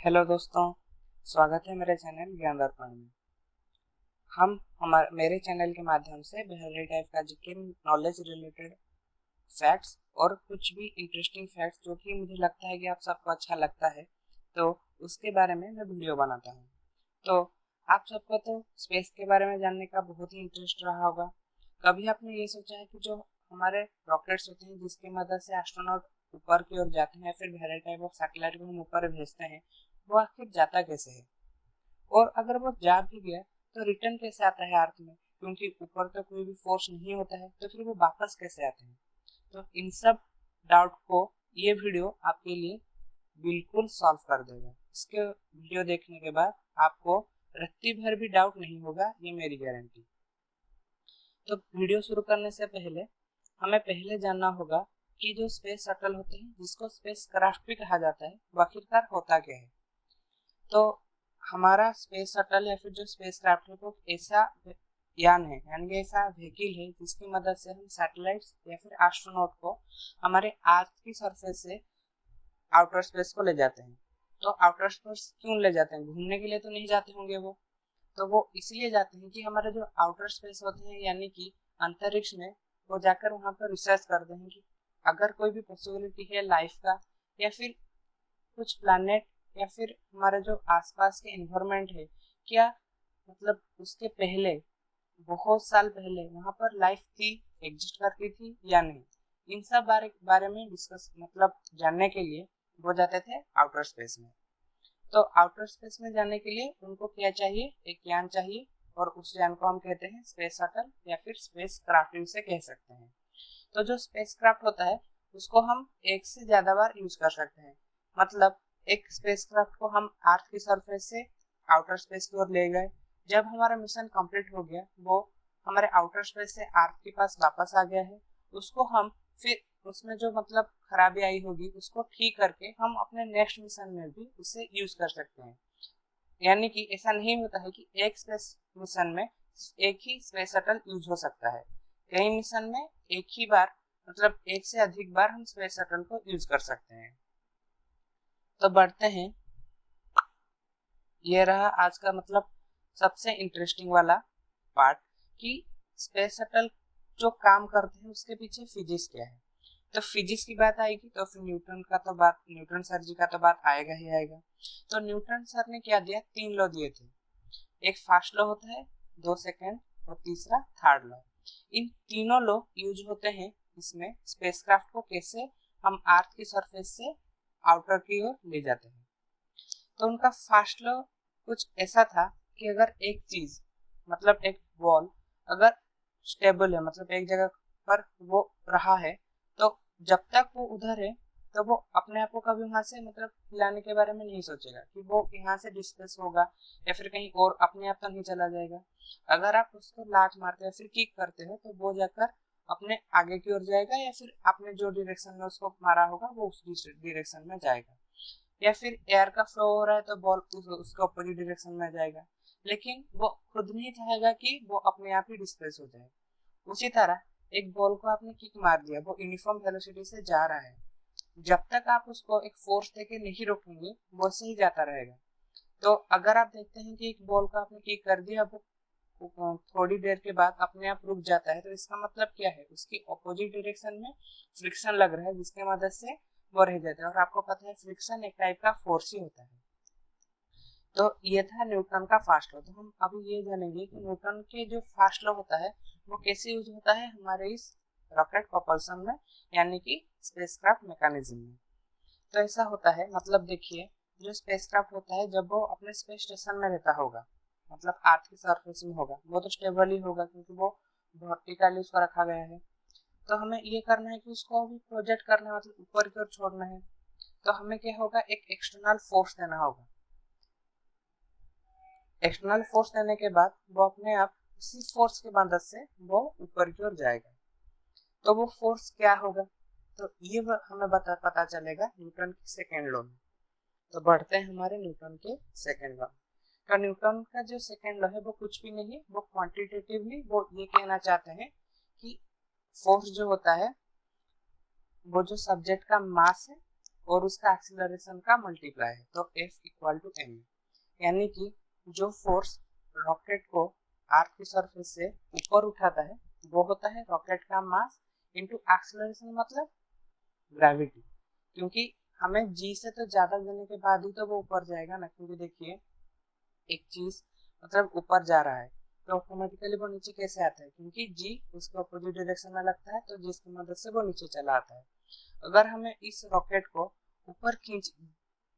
Hello दोस्तों, स्वागत है मेरे चैनल ज्ञान दर्पण में। हम मेरे चैनल के माध्यम से बेहतरीन टाइप का जीके नॉलेज रिलेटेड फैक्ट्स और कुछ भी इंटरेस्टिंग फैक्ट्स जो कि मुझे लगता है कि आप सबको अच्छा लगता है, तो उसके बारे में मैं वीडियो बनाता हूँ। तो आप सबको तो स्पेस के बारे में जानने का बहुत ही इंटरेस्ट रहा होगा। कभी आपने ये सोचा है कि जो हमारे रॉकेट्स होते हैं जिसकी मदद से एस्ट्रोनॉट ऊपर की ओर जाते हैं, फिर वेरियस टाइप ऑफ सैटेलाइट को हम ऊपर भेजते हैं, वो आखिर जाता कैसे है? और अगर वो जा भी गया तो रिटर्न कैसे आता है अर्थ में? क्योंकि ऊपर तो कोई भी फोर्स नहीं होता है, तो फिर वो वापस कैसे आते हैं? तो इन सब डाउट को ये वीडियो आपके लिए बिल्कुल सॉल्व कर देगा। इसके वीडियो देखने के बाद आपको रत्ती भर भी डाउट नहीं होगा, ये मेरी गारंटी। तो वीडियो शुरू करने से पहले हमें पहले जानना होगा कि जो स्पेस शटल होते हैं, जिसको स्पेस क्राफ्ट भी कहा जाता है, वो आखिरकार होता क्या है? तो हमारा स्पेस शटल या फिर जो स्पेस क्राफ्ट है वो ऐसा यान है, यानी कि ऐसा व्हीकल है जिसकी मदद से हम सैटेलाइट्स या फिर एस्ट्रोनॉट को हमारे अर्थ की सरफेस से आउटर स्पेस को ले जाते हैं। तो आउटर स्पेस क्यों ले जाते हैं? घूमने के लिए तो नहीं जाते होंगे वो। तो वो इसलिए जाते हैं कि हमारे जो आउटर स्पेस होते हैं, यानी कि अंतरिक्ष में, वो जाकर वहां पर रिसर्च करते हैं कि अगर कोई भी पॉसिबिलिटी है लाइफ का, या फिर कुछ प्लैनेट, या फिर हमारे जो आसपास के एनवायरनमेंट है, क्या मतलब उसके पहले बहुत साल पहले वहां पर लाइफ थी, एग्जिस्ट करती थी या नहीं। इन सब बारे में डिस्कस मतलब जानने के लिए वो जाते थे आउटर स्पेस में। तो आउटर स्पेस में जाने के लिए उनको क्या चाहिए? एक यान चाहिए, और उस यान को हम कहते हैं स्पेस शटल या फिर स्पेस क्राफ्ट से कह सकते हैं। तो जो स्पेस क्राफ्ट होता है उसको हम एक से ज्यादा बार यूज कर सकते हैं। मतलब एक स्पेस क्राफ्ट को हम अर्थ की सरफेस से आउटर स्पेस की ओर ले गए। जब हमारा मिशन कंप्लीट हो गया, वो हमारे आउटर स्पेस से अर्थ के पास वापस आ गया है, उसको हम फिर उसमें जो मतलब खराबी आई होगी उसको ठीक करके हम अपने नेक्स्ट मिशन में भी उसे यूज कर सकते हैं। यानी कि ऐसा नहीं होता है कि एक स्पेस मिशन में एक ही स्पेस शटल यूज हो सकता है। कई मिशन में एक ही बार मतलब एक से अधिक बार हम स्पेस शटल को यूज कर सकते हैं। तो बढ़ते हैं, ये रहा आज का मतलब सबसे इंटरेस्टिंग वाला पार्ट कि स्पेस शटल जो काम करते हैं उसके पीछे फिजिक्स क्या है। तो फिजिक्स की बात आएगी तो फिर न्यूटन सर जी का तो बात आएगा ही आएगा। तो न्यूटन सर ने क्या दिया? 3 लॉ दिए थे। एक फर्स्ट लॉ होता है, 2 सेकेंड, और तीसरा थर्ड लॉ। इन तीनों लॉ यूज होते हैं इसमें स्पेसक्राफ्ट को कैसे हम अर्थ की सरफेस से आउटर की ओर ले जाते हैं। तो उनका फर्स्ट लॉ कुछ ऐसा था कि अगर एक चीज मतलब एक बॉल अगर स्टेबल है, मतलब एक जगह पर वो रहा है, तो जब तक वो उधर है तो वो अपने आप को कभी वहां से मतलब हिलाने के बारे में नहीं सोचेगा कि वो यहाँ से डिस्प्लेस होगा या फिर कहीं और अपने आप तो नहीं चला जाएगा। अगर आप उसको लात मारते हो फिर किक करते हो तो वो जाकर अपने आगे की ओर जाएगा, या फिर आपने जो डायरेक्शन में उसको मारा होगा वो उस डायरेक्शन में जाएगा। या फिर एयर का फ्लो हो रहा है तो बॉल उसके अपोजिट डायरेक्शन में जाएगा। लेकिन वो खुद नहीं चाहेगा कि वो अपने आप ही डिस्प्लेस हो जाए। उसी तरह एक बॉल को आपने किक मार दिया, वो यूनिफॉर्म वेलोसिटी से जा रहा है। जब तक आप उसको एक फोर्स देके नहीं रोकेंगे वो ऐसे ही जाता रहेगा। तो अगर आप देखते हैं कि एक बॉल को आपने किक कर दिया, वो थोड़ी देर के बाद अपने आप रुक जाता है, तो इसका मतलब क्या है? उसकी अपोजिट डायरेक्शन में फ्रिक्शन लग रहा है जिसकी मदद से वो रह जाता है। और आपको पता है फ्रिक्शन एक टाइप का फोर्स ही होता है। तो ये था न्यूटन का फास्ट लॉ। तो हम अभी ये जानेंगे कि न्यूटन के जो फास्ट लॉ होता है वो कैसे यूज होता है हमारे इस रॉकेट प्रोपल्शन में, यानी कि स्पेसक्राफ्ट मैकेनिज्म में। तो ऐसा होता है, मतलब देखिए, जो स्पेसक्राफ्ट होता है जब वो अपने स्पेस स्टेशन में रहता होगा, मतलब अर्थ की सरफेस में होगा, वो तो स्टेबल ही होगा क्योंकि वो वर्टिकली उसको रखा गया है। तो हमें ये करना है कि उसको अभी प्रोजेक्ट करना है, मतलब ऊपर की ओर छोड़ना है। तो हमें क्या होगा? एक एक्सटर्नल फोर्स देना होगा। एक्सटर्नल फोर्स देने के बाद वो अपने आप उसी फोर्स की मदद से वो ऊपर की ओर जाएगा। तो वो फोर्स क्या होगा? तो ये हमें पता चलेगा न्यूटन के सेकेंड लॉ में। तो बढ़ते हैं हमारे न्यूटन के सेकेंड लॉ। तो न्यूटन का जो सेकेंड लॉ है वो कुछ भी नहीं, वो क्वांटिटेटिवली वो ये कहना चाहते हैं कि फोर्स जो होता है वो जो सब्जेक्ट का मास है और उसका एक्सीलरेशन का मल्टीप्लाई है, तो F इक्वल टू m, यानी कि जो फोर्स रॉकेट को अर्थ की सरफेस से ऊपर उठाता है वो होता है रॉकेट का मास इंटू एक्सीलरेशन मतलब ग्रेविटी, क्योंकि हमें g से तो ज्यादा देने के बाद ही तो वो ऊपर जाएगा ना, क्योंकि देखिए एक चीज मतलब ऊपर जा रहा है तो ऑटोमेटिकली वो नीचे कैसे आता है, क्योंकि g उसके अपोजिट डायरेक्शन में लगता है, तो जिसकी मदद से वो नीचे चला आता है। अगर हमें इस रॉकेट को ऊपर खींच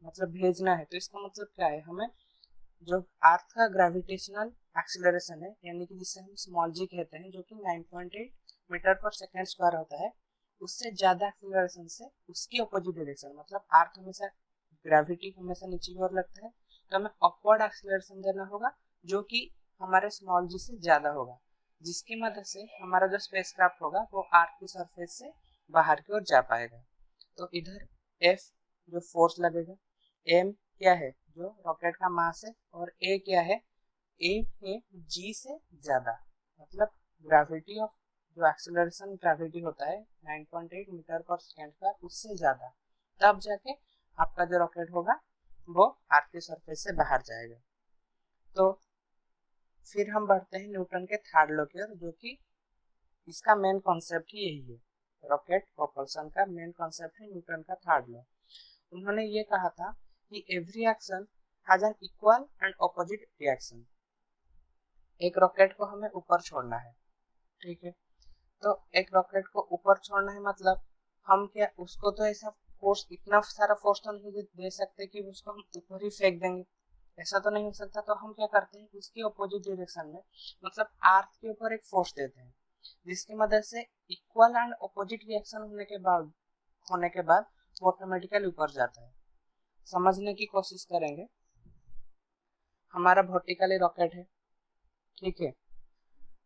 मतलब भेजना है तो इसका मतलब क्या है, हमें जो अर्थ का ग्रेविटेशनल एक्सीलरेशन है यानी कि जिसे हम स्मॉल जी कहते हैं, जो कि 9.8 मीटर पर सेकेंड स्क्वायर होता है, उससे ज्यादा एक्सीलरेशन से उसकी अपोजिट डायरेक्शन मतलब अर्थ हमेशा ग्रेविटी हमेशा नीचे की ओर लगता है, तो हमें अपवर्ड एक्सीलरेशन देना होगा जो कि हमारे स्मॉल जी से ज्यादा होगा, जिसकी मदद से हमारा जो स्पेसक्राफ्ट होगा वो अर्थ की सरफेस से बाहर की ओर जा पाएगा। तो इधर F जो फोर्स लगेगा, M क्या है जो रॉकेट का मास है, और A क्या है, A है G से ज्यादा, मतलब ग्रेविटी ऑफ जो एक्सीलरेशन ग्रेविटी होता है 9.8 मीटर पर सेकेंड का उससे ज्यादा, तब जाके आपका जो रॉकेट होगा वो अर्थ की सरफेस से बाहर जाएगा। तो फिर हम बढ़ते हैं न्यूटन के थर्ड लॉ की ओर, जो कि इसका मेन कॉन्सेप्ट ही यही है, रॉकेट प्रोपल्शन का मेन कॉन्सेप्ट है न्यूटन का थर्ड लॉ। उन्होंने ये कहा था कि every action has an equal and opposite reaction. एक रॉकेट को हमें ऊपर छोड़ना है, ठीक है, तो एक रॉकेट को ऊपर छोड़ना है मतलब हम क्या उसको तो ऐसा फोर्स इतना सारा फोर्स तो नहीं दे सकते कि उसको हम ऊपर ही फेंक देंगे, ऐसा तो नहीं हो सकता। तो हम क्या करते हैं उसकी अपोजिट डायरेक्शन में मतलब अर्थ के ऊपर एक फोर्स देते हैं, जिसकी मदद से इक्वल एंड अपोजिट रिएक्शन होने के बाद वो ऑटोमेटिकली ऊपर जाता है। समझने की कोशिश करेंगे, हमारा वर्टिकली रॉकेट है, ठीक है,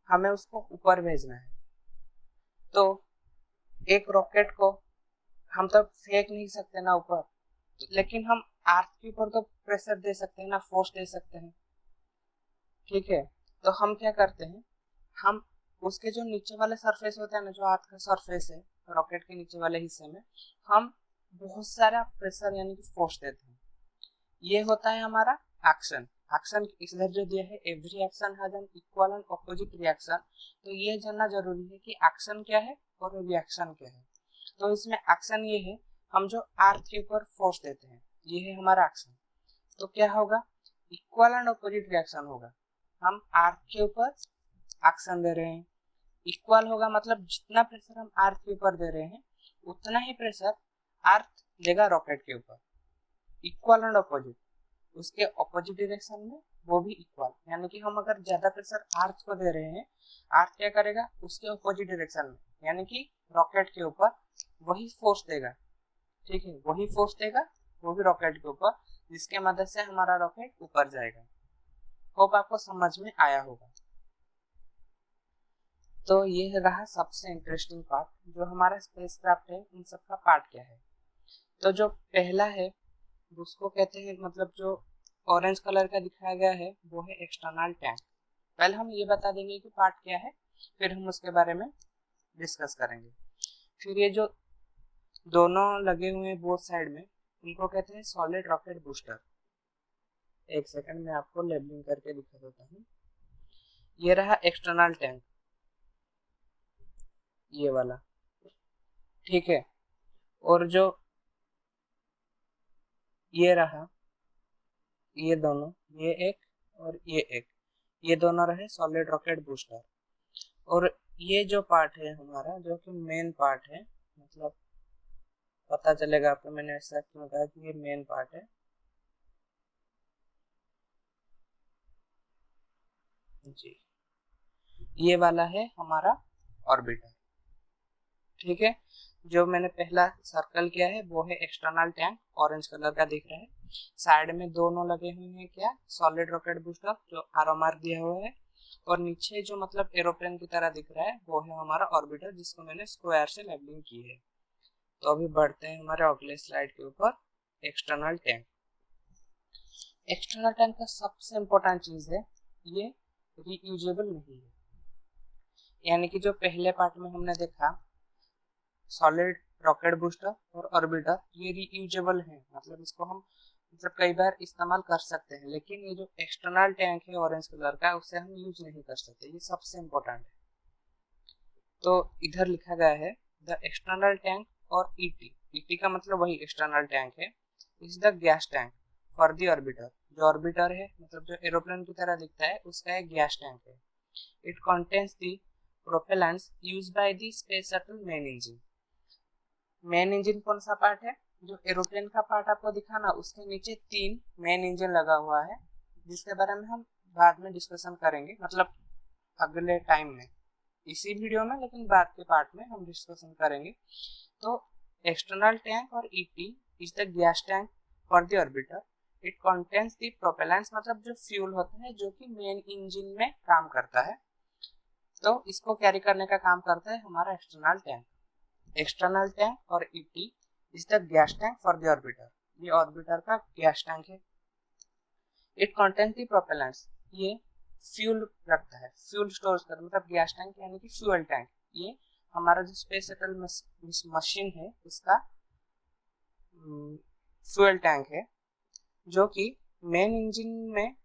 हमें उसको ऊपर भेजना है, तो एक रॉकेट को हम तो फेंक नहीं सकते ना ऊपर, लेकिन हम अर्थ के ऊपर तो प्रेशर दे सकते हैं ना, फोर्स दे सकते हैं, ठीक है। तो हम क्या करते हैं, हम उसके जो नीचे वाले सरफेस होते हैं ना, जो अर्थ का सरफेस है रॉकेट के नीचे वाले हिस्से में, हम बहुत सारा प्रेशर यानी कि फोर्स देते हैं। ये होता है हमारा एक्शन। एक्शन इधर जो दिया है every action has an equal and opposite reaction, तो ये जानना जरूरी है कि एक्शन क्या है और रिएक्शन क्या है। तो इसमें एक्शन ये है हम जो अर्थ के ऊपर फोर्स देते हैं, ये है हमारा एक्शन। तो क्या होगा, इक्वल एंड ऑपोजिट रिएक्शन होगा, हम अर्थ के ऊपर एक्शन दे रहे हैं, इक्वल होगा मतलब जितना प्रेशर हम अर्थ के ऊपर दे रहे हैं उतना ही प्रेशर अर्थ देगा रॉकेट के ऊपर, इक्वल एंड ऑपोजिट, उसके ऑपोजिट डायरेक्शन में वो भी इक्वल, यानी कि हम अगर ज्यादा प्रेशर अर्थ को दे रहे हैं, अर्थ क्या करेगा उसके ऑपोजिट डायरेक्शन में यानी कि रॉकेट के ऊपर वही फोर्स देगा, ठीक है, वही फोर्स देगा वो भी रॉकेट के ऊपर, जिसके मदद से हमारा रॉकेट ऊपर जाएगा। होप आपको समझ में आया होगा। तो ये रहा सबसे इंटरेस्टिंग पार्ट, जो हमारा स्पेसक्राफ्ट है उन सबका पार्ट क्या है। तो जो पहला है उसको कहते हैं, मतलब जो ऑरेंज कलर का दिखाया गया है वो है एक्सटर्नल टैंक। पहले हम ये बता देंगे कि पार्ट क्या है, फिर हम उसके बारे में डिस्कस करेंगे। फिर ये जो दोनों लगे हुए हैं बोथ साइड में, उनको कहते हैं सॉलिड रॉकेट बूस्टर। एक सेकंड में आपको लेबलिंग करके दिखा देता हूँ। ये रहा एक्सटर्नल टैंक, ये वाला, ठीक है, और जो ये रहा, ये दोनों, ये एक और ये एक, ये दोनों रहे सॉलिड रॉकेट बूस्टर। और ये जो पार्ट है हमारा जो कि मेन पार्ट है, मतलब पता चलेगा आपको मैंने ऐसा क्यों कहा कि ये मेन पार्ट है जी, ये वाला है हमारा ऑर्बिटर, ठीक है। जो मैंने पहला सर्कल किया है वो है एक्सटर्नल टैंक, ऑरेंज कलर का दिख रहा है, साइड में दोनों लगे हुए हैं क्या सॉलिड रॉकेट बूस्टर जो आरो मार्क दिया हुआ है, और नीचे जो मतलब एरोप्लेन की तरह दिख रहा है वो है हमारा ऑर्बिटर, जिसको मैंने स्क्वायर से लेबलिंग की है। तो अभी बढ़ते हैं हमारे अगले स्लाइड के ऊपर, एक्सटर्नल टैंक। एक्सटर्नल टैंक का सबसे इम्पोर्टेंट चीज है ये रीयूजेबल नहीं है, यानी कि जो पहले पार्ट में हमने देखा सॉलिड रॉकेट बूस्टर और ऑर्बिटर ये रीयूजेबल है, मतलब इसको हम मतलब कई बार इस्तेमाल कर सकते हैं, लेकिन ये जो एक्सटर्नल टैंक है ऑरेंज कलर का उसे हम यूज नहीं कर सकते, ये सबसे इम्पोर्टेंट है। तो इधर लिखा गया है द एक्सटर्नल टैंक और ईटी, ईटी का मतलब वही एक्सटर्नल टैंक है, is the gas tank for the orbiter, जो ऑर्बिटर है मतलब जो एरोप्लेन की तरह दिखता है उसका एक गैस टैंक है। It contains the propellants used by the space shuttle main engine. Main engine कौन सा पार्ट है, जो एरोप्लेन का पार्ट आपको दिखा ना, उसके नीचे 3 मेन इंजन लगा हुआ है, जिसके बारे में हम बाद में डिस्कशन करेंगे, मतलब अगले टाइम में, इसी वीडियो में, लेकिन बाद के पार्ट में हम डिस्कशन करेंगे। तो एक्सटर्नल टैंक और ET is the gas tank for the orbiter. It contains the propellants, मतलब जो फ्यूल होता है जो कि मेन इंजन में काम करता है, तो इसको कैरी करने का काम करता है हमारा एक्सटर्नल टैंक। एक्सटर्नल टैंक और ET is the gas tank for the orbiter, ये ऑर्बिटर का गैस टैंक है। इट कंटेन्स द प्रोपेलेंट्स, ये फ्यूल रखता है, फ्यूल स्टोर करता है, मतलब गैस टैंक यानी कि फ्यूल टैंक, ये हमारा जो स्पेस शटल मशीन है उसका फ्यूल टैंक है, जो कि मेन इंजन में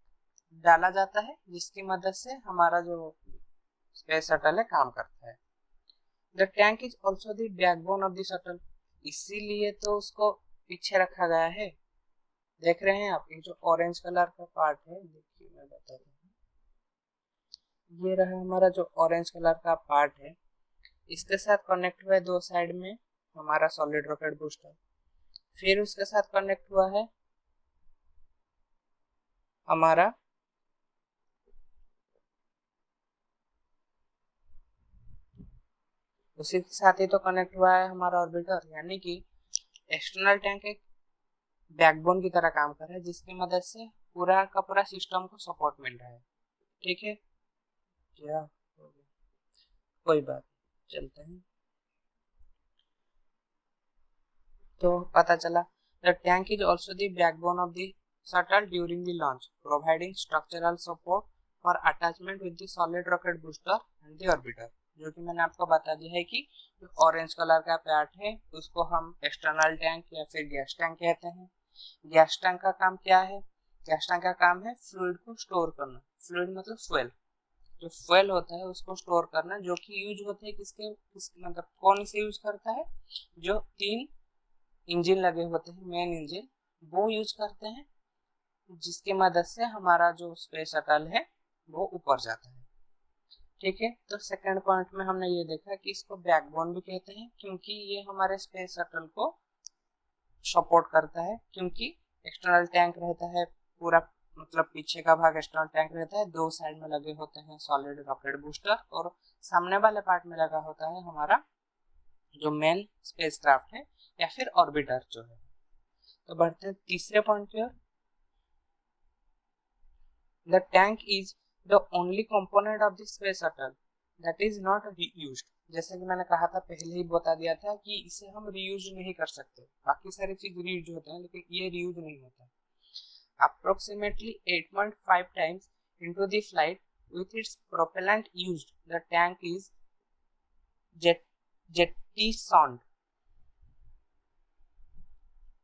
डाला जाता है, जिसकी मदद से हमारा जो स्पेस शटल है काम करता है। The tank is also the backbone of the shuttle, इसीलिए तो उसको पीछे रखा गया है। देख रहे हैं आप, ये जो ऑरेंज कलर का पार्ट है, देखिए मैं बताता हूँ, ये रहा हमारा जो ऑरेंज कलर का पार्ट है, इसके साथ कनेक्ट हुआ है दो साइड में हमारा सॉलिड रॉकेट बूस्टर, फिर उसके साथ कनेक्ट हुआ है हमारा उसी के साथ ही तो कनेक्ट हुआ है हमारा ऑर्बिटर, यानी कि एक्सटर्नल टैंक एक बैकबोन की तरह काम कर रहा है, जिसकी मदद से पूरा का पूरा सिस्टम को सपोर्ट मिल रहा है। ठीक है, क्या कोई बात, चलते हैं। तो पता चला the tank is also the backbone of the shuttle during the launch, providing structural support for attachment with the solid rocket booster and the orbiter, जो कि मैंने आपको बता दिया है कि जो ऑरेंज कलर का पार्ट है उसको हम एक्सटर्नल टैंक या फिर गैस टैंक कहते हैं। गैस टैंक का काम क्या है, गैस टैंक का काम है फ्लूइड को स्टोर करना, फ्लूइड मतलब फ्यूल, जो फ्यूल होता है उसको स्टोर करना, जो कि यूज होते हैं मतलब कौन इसे यूज करता है, जो 3 इंजन लगे होते हैं मेन इंजन, वो यूज करते हैं, जिसकी मदद से हमारा जो स्पेस शटल है वो ऊपर जाता है। ठीक है, तो सेकंड पॉइंट में हमने ये देखा कि इसको बैकबोन भी कहते हैं, क्योंकि ये हमारे स्पेस शटल को सपोर्ट करता है, क्योंकि एक्सटर्नल टैंक रहता है पूरा, मतलब पीछे का भाग एक्सटर्नल टैंक रहता है, दो साइड में लगे होते हैं सॉलिड रॉकेट बूस्टर, और सामने वाले पार्ट में लगा होता है हमारा जो मेन स्पेसक्राफ्ट है या फिर ऑर्बिटर जो है। तो बढ़ते हैं तीसरे पॉइंट की ओर। The tank is the only component of the space shuttle that is not reused, जैसे कि मैंने कहा था, पहले ही बता दिया था कि इसे हम रीयूज नहीं कर सकते, बाकी सारी चीज रीयूज होते हैं लेकिन ये रीयूज नहीं होता। Approximately 8.5 times into the flight with its propellant used, the tank is jettisoned।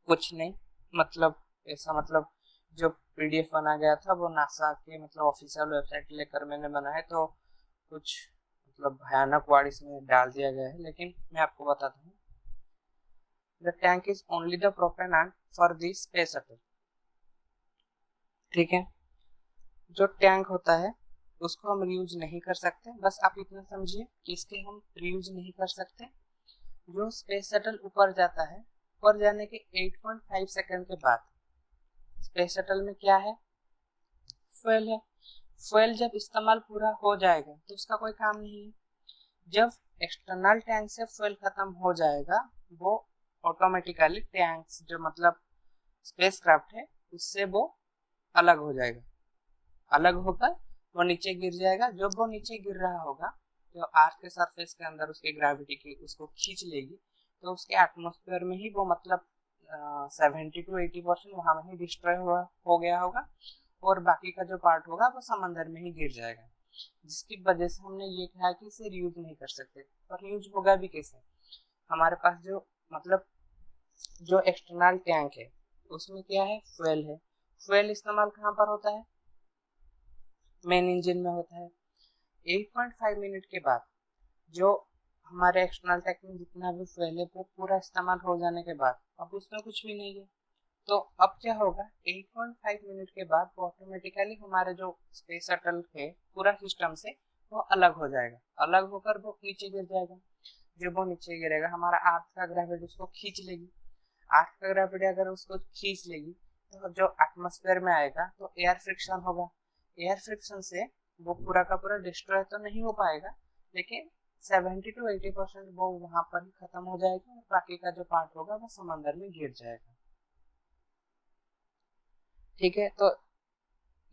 कुछ नहीं, मतलब ऐसा, मतलब जो पीडीएफ बना गया था वो नासा के मतलब ऑफिशियल वेबसाइट लेकर मैंने बनाया, तो कुछ मतलब भयानक वर्ड इसमें डाल दिया गया है, लेकिन मैं आपको बताता हूँ। The tank is only the propellant for this space shuttle. ठीक है, जो टैंक होता है उसको हम रीयूज नहीं कर सकते, बस आप इतना समझिए कि इसके हम रीयूज नहीं कर सकते। जो स्पेस शटल ऊपर जाता है, ऊपर जाने के 8.5 सेकंड के बाद स्पेस शटल में क्या है, फ्यूल है। फ्यूल जब इस्तेमाल पूरा हो जाएगा तो उसका कोई काम नहीं है, जब एक्सटर्नल टैंक से फ्यूल खत्म हो जाएगा वो ऑटोमेटिकली टैंक जो मतलब स्पेसक्राफ्ट है उससे वो अलग हो जाएगा, अलग होकर वो नीचे गिर जाएगा। जब वो नीचे गिर रहा होगा तो अर्थ के सरफेस के अंदर उसकी ग्रेविटी की उसको खींच लेगी, तो उसके एटमॉस्फेयर में ही वो मतलब 70 to 80% वहां में ही डिस्ट्रॉय हो गया होगा, और बाकी का जो पार्ट होगा वो समंदर में ही गिर जाएगा, जिसकी वजह से हमने ये कहा कि इसे रीयूज नहीं कर सकते। और रीयूज होगा भी कैसे, हमारे पास जो मतलब जो एक्सटर्नल टैंक है उसमें क्या है, फ्यूल है। फ्यूल इस्तेमाल कहाँ पर होता है, मेन इंजन में होता है। 8.5 मिनट के बाद जो हमारे एक्सटर्नल टैंक में जितना भी फ्यूल है वो पूरा इस्तेमाल हो जाने के बाद अब उसमें कुछ भी नहीं है, तो अब क्या होगा, 8.5 मिनट के बाद वो ऑटोमेटिकली हमारे जो स्पेस शटल है पूरा सिस्टम से वो अलग हो जाएगा। अलग होकर वो नीचे गिर जाएगा। जब वो नीचे गिरेगा हमारा अर्थ का ग्रेविटी उसको खींच लेगी। अर्थ का ग्रेविटी अगर उसको खींच लेगी तो जो एटमॉस्फेयर में आएगा तो एयर फ्रिक्शन होगा। एयर फ्रिक्शन से वो पूरा का पूरा डिस्ट्रॉय तो नहीं हो पाएगा, लेकिन 70 to 80% वो वहां पर ही खत्म हो जाएगा और बाकी का जो पार्ट होगा वो समंदर में गिर जाएगा। ठीक है, तो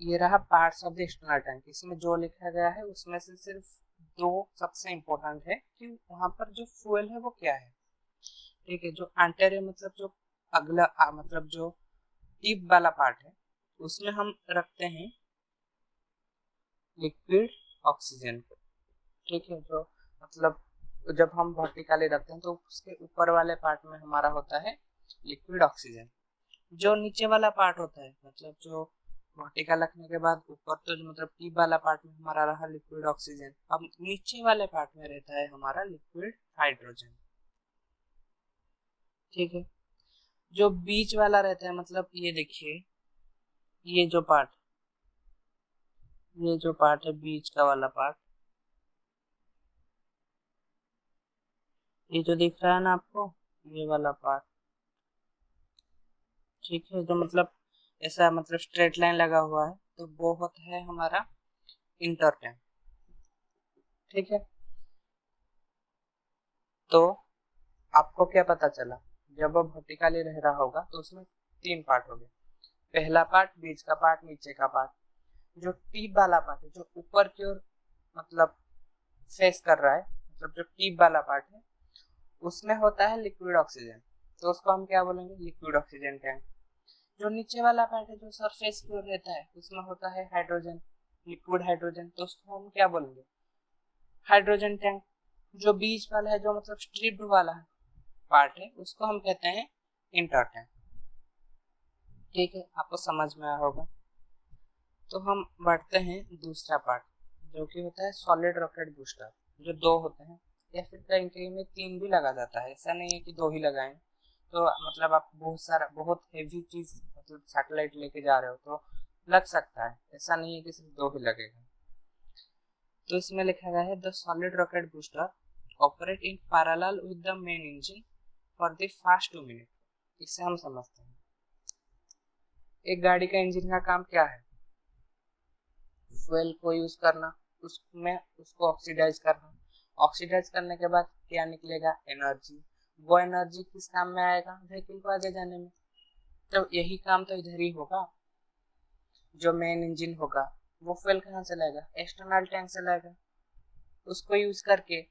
ये रहा parts of the external tank. इसमें जो लिखा गया है उसमें से सिर्फ दो सबसे इम्पोर्टेंट है कि वहां पर जो फ्यूल है वो क्या है। ठीक है, जो एंटेरियर मतलब जो अगला मतलब जो टिप वाला पार्ट है उसमें हम रखते हैं लिक्विड ऑक्सीजन को। ठीक है, जो मतलब जब हम वर्टिकली रखते हैं तो उसके ऊपर वाले पार्ट में हमारा होता है लिक्विड ऑक्सीजन। जो नीचे वाला पार्ट होता है मतलब जो वर्टिकल रखने के बाद ऊपर तो जो मतलब टिप वाला पार्ट में हमारा रहा लिक्विड ऑक्सीजन, अब नीचे वाले पार्ट में रहता है हमारा लिक्विड हाइड्रोजन। ठीक है, जो बीच वाला रहता है मतलब ये देखिए, ये जो पार्ट, ये जो पार्ट है बीच का वाला पार्ट, ये जो दिख रहा है ना आपको, ये वाला पार्ट। ठीक है, जो मतलब ऐसा मतलब स्ट्रेट लाइन लगा हुआ है तो वो होता है हमारा इंटर टैंक। ठीक है, तो आपको क्या पता चला, जब वो वर्टिकली रह रहा होगा तो उसमें तीन पार्ट हो गए। पहला पार्ट, बीच का पार्ट, नीचे का पार्ट। जो टीप वाला पार्ट है जो ऊपर की ओर मतलब फेस कर रहा है, मतलब जो टीप वाला पार्ट है उसमें होता है लिक्विड ऑक्सीजन, तो उसको हम क्या बोलेंगे, लिक्विड ऑक्सीजन टैंक। जो नीचे वाला पार्ट है जो सरफेस की ओर रहता है उसमें होता है हाइड्रोजन, लिक्विड हाइड्रोजन, तो उसको हम क्या बोलेंगे, हाइड्रोजन टैंक। जो बीच वाला है जो मतलब स्ट्रिप्ड वाला पार्ट है उसको हम कहते हैं इंटर टैंक। ठीक है, आपको समझ में आया होगा। तो हम बढ़ते हैं दूसरा पार्ट जो कि होता है सॉलिड रॉकेट बूस्टर। जो दो होते हैं या फिर कहीं कहीं में तीन भी लगा जाता है, ऐसा नहीं है कि दो ही लगाएं। तो मतलब आप बहुत सारा बहुत हेवी चीज मतलब सैटेलाइट लेके जा रहे हो तो लग सकता है, ऐसा नहीं है कि सिर्फ दो ही लगेगा। तो इसमें लिखा गया है the solid rocket booster operate in parallel with the main engine for the first 2 minute. इससे हम समझते हैं एक गाड़ी का इंजन का काम क्या है, फ्यूल को यूज करना, उसमें उसको ऑक्सीडाइज करना। ऑक्सीडाइज करने के बाद क्या निकलेगा, एनर्जी। वो एनर्जी किस काम में आएगा, व्हीकल को आगे जाने में। तो यही काम तो इधर ही होगा। जो मेन इंजन होगा वो फ्यूल कहाँ से लाएगा, एक्सटर्नल टैंक से लाएगा। उसको यूज करके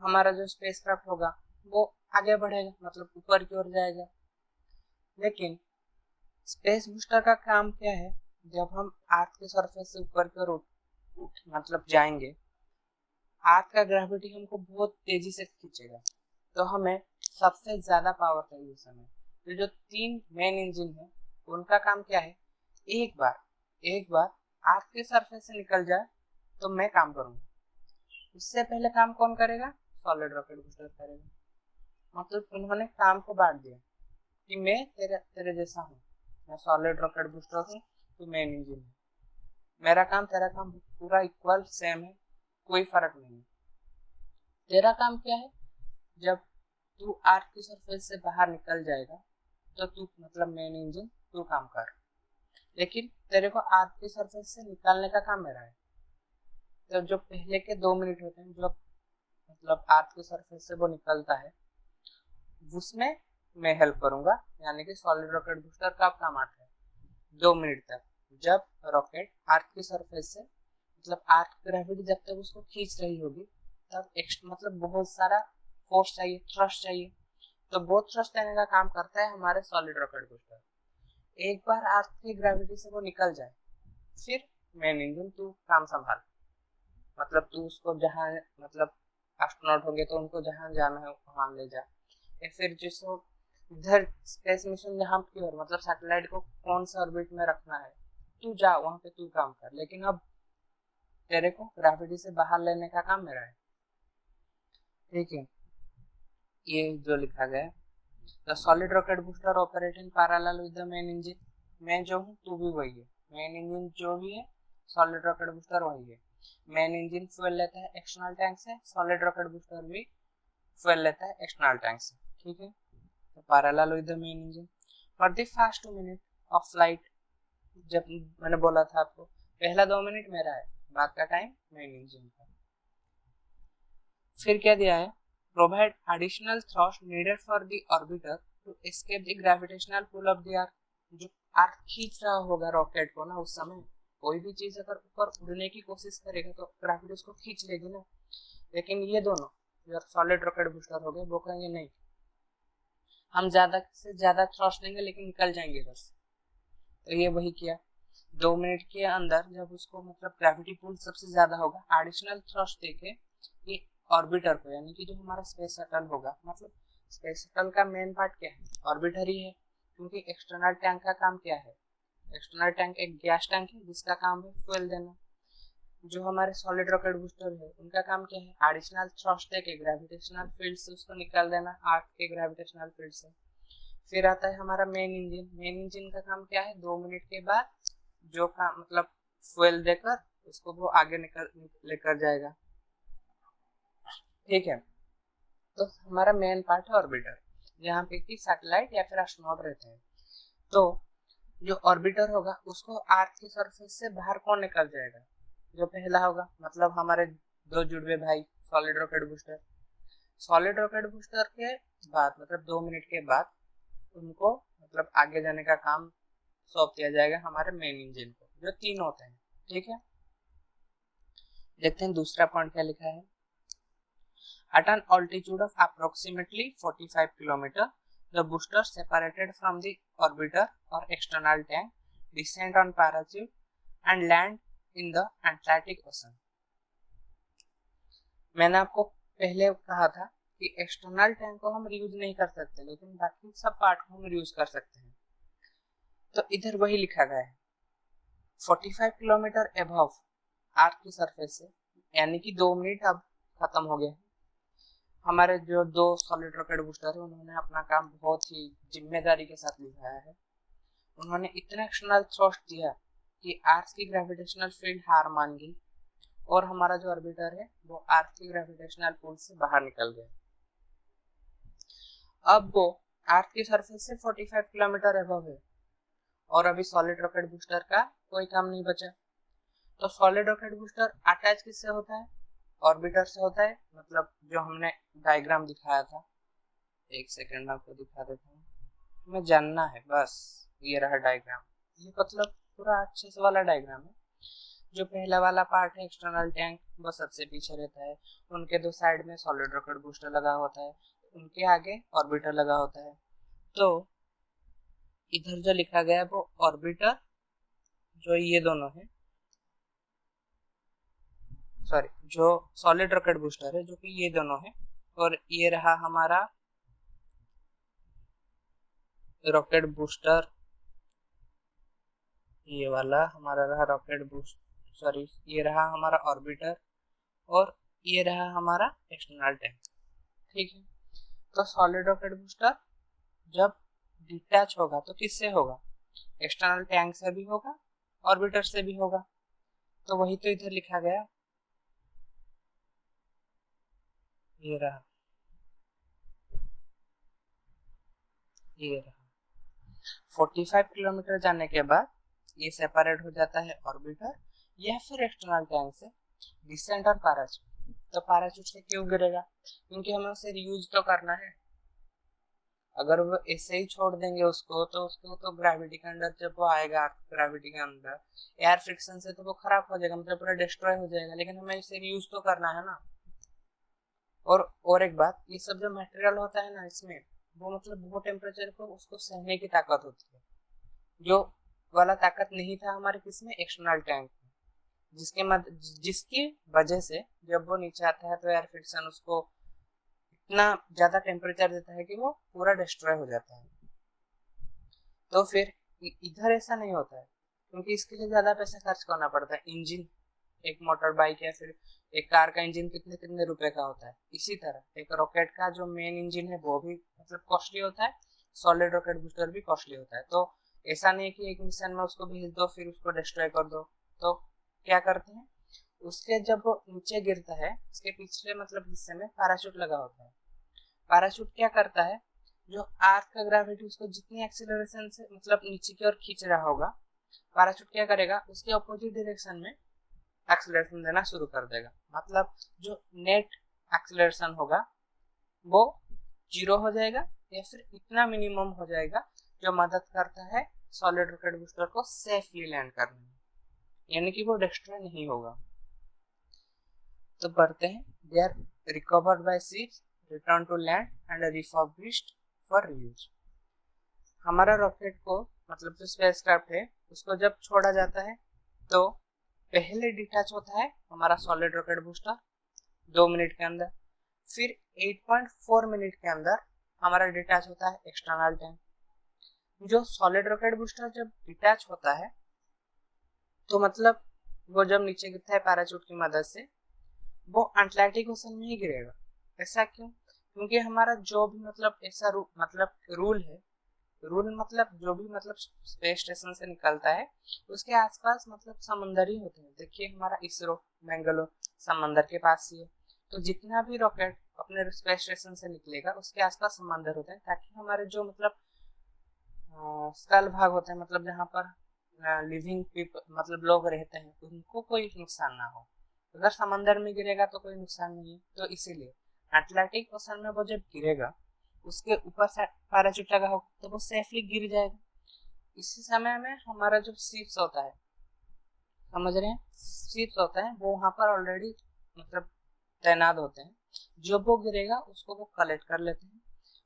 हमारा जो स्पेसक्राफ्ट होगा वो आगे बढ़ेगा मतलब ऊपर की ओर जाएगा। लेकिन स्पेस बूस्टर का काम क्या है, जब हम अर्थ के सरफेस से ऊपर की ओर मतलब जाएंगे, अर्थ का ग्रेविटी हमको बहुत तेजी से खींचेगा, तो हमें सबसे ज्यादा पावर चाहिए उस समय। तो जो तीन मेन इंजन है उनका काम क्या है, एक बार अर्थ के सरफेस से निकल जाए तो मैं काम करूंगा, उससे पहले काम कौन करेगा, सॉलिड रॉकेट बूस्टर करेगा। मतलब उन्होंने काम को बांट दिया कि मैं तेरे तेरे जैसा हूँ, मैं सॉलिड रॉकेट बूस्टर हूँ, तू मेन इंजन है। मेरा काम तेरा काम पूरा इक्वल सेम है, कोई फर्क नहीं है। तेरा काम क्या है, जब तू अर्थ की सरफेस से बाहर निकल जाएगा तो तू मतलब मेन इंजन तू काम कर, लेकिन तेरे को अर्थ की सरफेस से निकालने का काम मेरा है। तो जो पहले के 2 मिनट होते हैं जो मतलब अर्थ की सरफेस से वो निकलता है उसमें मैं हेल्प करूंगा, यानी कि सॉलिड रॉकेट बूस्टर का काम आता है 2 मिनट तक। जब रॉकेट अर्थ की सरफेस से मतलब अर्थ ग्रेविटी जब तक उसको खींच रही होगी तब मतलब बहुत सारा फोर्स चाहिए, थ्रस्ट चाहिए, तो वो थ्रस्ट देने का काम करता है हमारे सॉलिड रॉकेट बूस्टर। एक बार अर्थ की ग्रेविटी से वो निकल जाए फिर मेन इंजन तू काम संभाल, मतलब तू उसको जहाँ मतलब एस्ट्रोनॉट होंगे तो उनको जहाँ जाना है वहां ले जा। या फिर जिसको इधर स्पेस मिशन जहाँ की ओर मतलब सैटेलाइट को कौन सा ऑर्बिट में रखना है, तू जा वहां पे तू काम कर, लेकिन अब तेरे को ग्रेविटी से बाहर लेने का काम मेरा है। ठीक है, ये जो लिखा गया है, the solid rocket booster operate in parallel with the main engine. मैं जो हूँ तू भी वही है, मेन इंजन जो भी है सॉलिड रॉकेट बूस्टर वही है। मेन इंजन फ्यूल लेता है एक्सटर्नल टैंक से, सॉलिड रॉकेट बूस्टर भी फ्यूल लेता है एक्सटर्नल टैंक से। ठीक है, तो parallel with the main engine for the first 2 minute of flight. जब मैंने बोला था आपको पहला 2 मिनट मेरा है, बाद का टाइम मेन इंजन का। फिर क्या दिया है, provide additional thrust needed for the orbiter to escape the gravitational pull of the earth. जो अर्थ खींच रहा होगा रॉकेट को ना, उस समय कोई भी चीज अगर ऊपर उड़ने की कोशिश करेगा तो ग्रेविटी उसको खींच लेगी ना। लेकिन ये दोनों जो सॉलिड रॉकेट बूस्टर हो गए वो कहेंगे नहीं, हम ज्यादा से ज्यादा थ्रस्ट देंगे लेकिन निकल जाएंगे बस। तो ये वही किया, 2 मिनट के अंदर जब उसको मतलब ग्रेविटी पुल सबसे ज्यादा होगा, एडिशनल थ्रस्ट देके ये ऑर्बिटर को, यानी कि जो हमारा स्पेस शटल होगा, मतलब स्पेस शटल का मेन पार्ट क्या है, ऑर्बिटर ही है। क्योंकि एक्सटर्नल टैंक का काम क्या है, एक्सटर्नल टैंक एक गैस टैंक है जिसका काम है फ्यूल देना। जो हमारे सॉलिड रॉकेट बूस्टर है उनका काम क्या है, एडिशनल थ्रस्ट देके ग्रेविटेशनल फील्ड से उसको निकाल देना, अर्थ के ग्रेविटेशनल फील्ड से। फिर आता है हमारा मेन इंजन। मेन इंजन का काम क्या है, 2 मिनट के बाद जो काम मतलब फ्यूल देकर उसको वो आगे निकल लेकर जाएगा। ठीक है, तो हमारा मेन पार्ट है ऑर्बिटर, जहाँ पे कि सैटेलाइट या फिर एस्ट्रोनॉट रहते हैं। तो जो ऑर्बिटर होगा उसको अर्थ की सरफेस से बाहर कौन निकल जाएगा, जो पहला होगा मतलब हमारे 2 जुड़वे भाई solid rocket booster. Solid rocket booster के बाद मतलब 2 मिनट के बाद उनको मतलब आगे जाने का काम सौंप दिया जाएगा हमारे मेन इंजन को, जो 3 होते हैं। ठीक है, देखते हैं दूसरा पॉइंट क्या लिखा है। At an altitude of approximately 45 km, the booster separated from the orbiter or external tank, descend on parachute and land in the Atlantic Ocean. मैंने आपको पहले कहा था कि एक्सटर्नल टैंक को हम रीयूज नहीं कर सकते, लेकिन बाकी सब पार्ट को हम रीयूज कर सकते हैं। तो इधर वही लिखा गया है, 45 किलोमीटर अबव अर्थ की सरफेस से, यानी कि 2 मिनट अब खत्म हो गए। हमारे जो 2 सॉलिड रॉकेट बूस्टर है उन्होंने अपना काम बहुत ही जिम्मेदारी के साथ निभाया है। उन्होंने इतना एक्सटर्नल थ्रस्ट दिया कि अर्थ की ग्रेविटेशनल फील्ड हार मान गई और हमारा जो ऑर्बिटर है वो अर्थ की ग्रेविटेशनल पुल से बाहर निकल गया। अब वो अर्थ की सरफेस से 45 किलोमीटर अबव है और अभी सॉलिड रॉकेट बूस्टर का कोई काम नहीं बचा। तो सॉलिड रॉकेट बूस्टर अटैच किससे होता है, ऑर्बिटर से होता है, मतलब जो हमने डायग्राम दिखाया था। एक सेकंड आपको दिखा देता हूँ, हमें जानना है बस। ये रहा डायग्राम, ये मतलब पूरा अच्छे से वाला डायग्राम है। जो पहला वाला पार्ट है एक्सटर्नल टैंक, वो सबसे पीछे रहता है, उनके 2 साइड में सॉलिड रॉकेट बूस्टर लगा होता है, उनके आगे ऑर्बिटर लगा होता है। तो इधर जो लिखा गया है वो ऑर्बिटर जो ये दोनों है, सॉरी जो सॉलिड रॉकेट बूस्टर है जो कि ये दोनों है, और ये रहा हमारा रॉकेट बूस्टर, ये वाला हमारा रहा रॉकेट बूस्ट, सॉरी ये रहा हमारा ऑर्बिटर, और ये रहा हमारा एक्सटर्नल टैंक। ठीक है, तो सॉलिड रॉकेट बूस्टर जब डिटैच होगा तो किससे होगा, एक्सटर्नल टैंक से भी होगा, ऑर्बिटर से भी होगा। तो वही तो इधर लिखा गया, ये रहा, ये रहा 45 किलोमीटर जाने के बाद ये सेपरेट हो जाता है ऑर्बिटर या फिर एक्सटर्नल टैंक से, डिसेंट और पैराचूट। तो पैराचूट से क्यों गिरेगा, क्योंकि हमें उसे रीयूज तो करना है। अगर वो ऐसे ही छोड़ देंगे उसको तो ग्रेविटी के अंदर जब वो आएगा ग्रेविटी के अंदर एयर फ्रिक्शन से तो वो खराब हो जाएगा, मतलब पूरा डिस्ट्रॉय हो जाएगा। लेकिन हमें इसे रीयूज तो करना है ना। और एक बात, ये सब जो मटेरियल होता है ना इसमें, वो मतलब वो टेम्परेचर को उसको सहने की ताकत होती है, जो वाला ताकत नहीं था हमारे किसमें, एक्सटर्नल टैंक में। जिसकी वजह से जब वो नीचे आता है तो एयर फ्रिक्शन उसको इतना ज्यादा टेम्परेचर देता है कि वो पूरा डिस्ट्रॉय हो जाता है। तो फिर इधर ऐसा नहीं होता है, क्योंकि इसके लिए ज्यादा पैसा खर्च करना पड़ता है। इंजन, एक मोटर बाइक या फिर एक कार का इंजन कितने कितने रुपए का होता है। इसी तरह एक रॉकेट का जो मेन इंजन है वो भी मतलब कॉस्टली होता है, सॉलिड रॉकेट बूस्टर भी कॉस्टली होता है। तो ऐसा नहीं कि एक मिशन में उसको भेज दो फिर उसको डिस्ट्रॉय कर दो। तो क्या करते हैं, उसके जब वो नीचे गिरता है उसके पिछले मतलब हिस्से में पैराशूट लगा होता है। पैराशूट क्या करता है, जो अर्थ का ग्रेविटी उसको जितनी एक्सीलरेशन से मतलब नीचे की ओर खींच रहा होगा, पैराशूट क्या करेगा, उसके ऑपोजिट डायरेक्शन में एक्सीलरेशन देना शुरू कर देगा। मतलब जो नेट एक्सीलरेशन होगा वो 0 हो जाएगा या फिर इतना मिनिमम हो जाएगा जो मदद करता है सॉलिड रॉकेट बूस्टर को सेफली लैंड करने में, यानी कि वो डिस्ट्रॉय नहीं होगा। तो पढ़ते हैं, they are recovered by ships, return to land and refurbished for use. हमारा रॉकेट को मतलब जो स्पेसक्राफ्ट है उसको जब छोड़ा जाता है तो पहले डिटैच होता है हमारा सॉलिड रॉकेट बूस्टर 2 मिनट के अंदर, फिर 8.4 मिनट के अंदर हमारा डिटैच होता है एक्सटर्नल टैंक। जो सॉलिड रॉकेट बूस्टर जब डिटैच होता है तो मतलब वो जब नीचे गिरता है पैराचूट की मदद से, वो अटलांटिक ओशन में ही गिरेगा। ऐसा क्यों? क्योंकि हमारा जो भी मतलब ऐसा मतलब रूल है, रूल मतलब जो भी मतलब स्पेस स्टेशन से निकलता है उसके आसपास मतलब समंदर ही होते हैं। देखिए हमारा इसरो मैंगलोर समंदर के पास ही है, तो जितना भी रॉकेट अपने स्पेस स्टेशन से निकलेगा उसके आसपास समंदर होते हैं, ताकि हमारे जो मतलब स्थल भाग होते हैं मतलब जहाँ पर लिविंग पीपल मतलब लोग रहते हैं उनको कोई नुकसान ना हो। अगर समंदर में गिरेगा तो कोई नुकसान नहीं है। तो इसीलिए अटलांटिक ओशन में वो जब गिरेगा उसके ऊपर से पैराचूट लगा होगा तो वो सेफली गिर जाएगा। इसी समय में हमारा जो शिप्स होता है, समझ रहे हैं, शिप्स होता है वो वहां पर ऑलरेडी मतलब तैनात होते हैं। जो वो गिरेगा उसको वो कलेक्ट कर लेते हैं,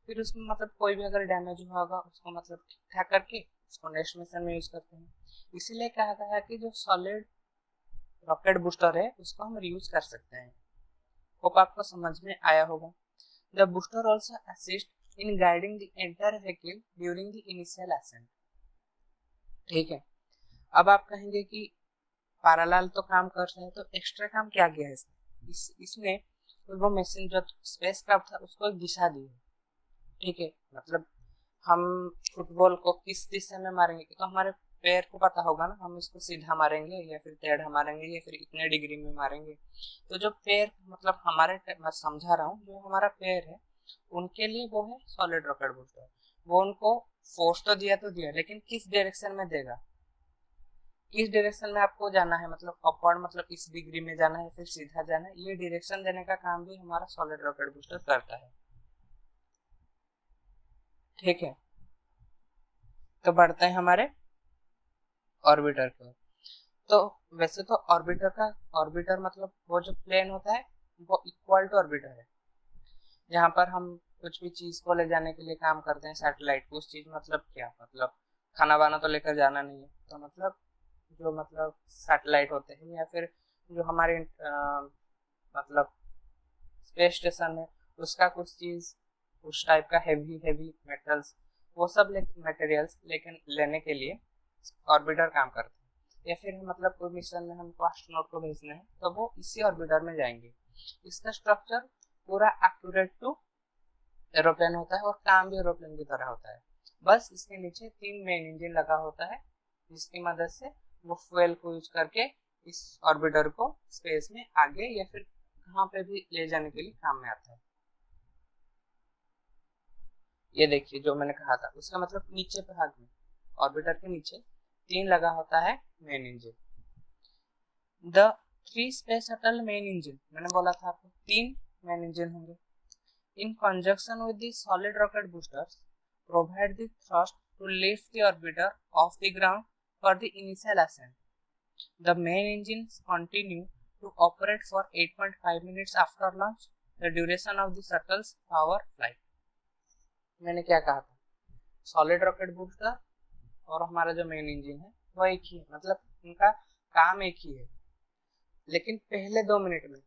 फिर उसमें मतलब कोई भी अगर डैमेज हुआ होगा उसको मतलब ठीक ठाक करके उसको नेक्स्ट मिशन में यूज करते हैं। इसीलिए कहा गया है कि जो सॉलिड रॉकेट बूस्टर है उसको हम रीयूज कर सकते हैं। होप आपको समझ में आया होगा। The booster also assist in guiding the entire vehicle during the initial ascent. ठीक है, अब आप कहेंगे कि पैरेलल तो काम कर रहे हैं तो एक्स्ट्रा काम क्या किया है इसने वो मशीन जो स्पेस क्राफ्ट था उसको एक दिशा दी है। ठीक है, मतलब हम फुटबॉल को किस दिशा में मारेंगे तो हमारे पैर को पता होगा ना, हम इसको सीधा मारेंगे या फिर टेढ़ा मारेंगे या फिर इतने डिग्री में मारेंगे। तो जो पैर मतलब हमारे, मैं समझा रहा हूँ, जो हमारा पैर है उनके लिए वो है सॉलिड रॉकेट बूस्टर। वो उनको फोर्स तो दिया लेकिन किस डायरेक्शन में देगा, किस डायरेक्शन में आपको जाना है, मतलब अपवर्ड मतलब इस डिग्री में जाना है फिर सीधा जाना है, ये डायरेक्शन देने का काम भी हमारा सॉलिड रॉकेट बूस्टर करता है। ठीक है, तो बढ़ते हैं हमारे ऑर्बिटर की। तो वैसे तो ऑर्बिटर मतलब वो जो प्लेन होता है वो इक्वल टू ऑर्बिटर है, जहाँ पर हम कुछ भी चीज को ले जाने के लिए काम करते हैं। सैटेलाइट उस चीज मतलब क्या, मतलब खाना वाना तो लेकर जाना नहीं है, तो मतलब जो मतलब सैटेलाइट होते हैं या फिर जो हमारे मतलब स्पेस स्टेशन है उसका कुछ चीज उस टाइप का हैवी हैवी मेटल्स, वो सब मटेरियल्स लेकिन लेने के लिए ऑर्बिटर काम करते हैं। या फिर मतलब कोई मिशन में हमको एस्ट्रोनॉट को भेजना है तो वो इसी ऑर्बिटर में जाएंगे। इसका स्ट्रक्चर पूरा एक्यूरेट टू एरोप्लेन होता है और काम भी एरोप्लेन की तरह होता है। बस इसके नीचे 3 मेन इंजन लगा होता है जिसकी मदद से वो फ्यूल को यूज करके इस ऑर्बिटर को स्पेस में आगे या फिर कहाँ पे भी ले जाने के लिए काम में आता है। ये देखिए जो मैंने कहा था उसका मतलब नीचे भाग में ऑर्बिटर के नीचे 3 लगा होता है main engine. The 3 space shuttle main engine, मैंने बोला था आपको 3 मेन इंजन होंगे। In conjunction with the solid rocket boosters, provide the thrust to lift the orbiter off the ground for the initial ascent. The main engines continue to operate for 8.5 minutes after launch, the duration of the shuttle's power flight. मैंने क्या कहा था, solid rocket booster और हमारा जो main engine है वो एक ही है, मतलब उनका काम एक ही है। लेकिन पहले 2 मिनट में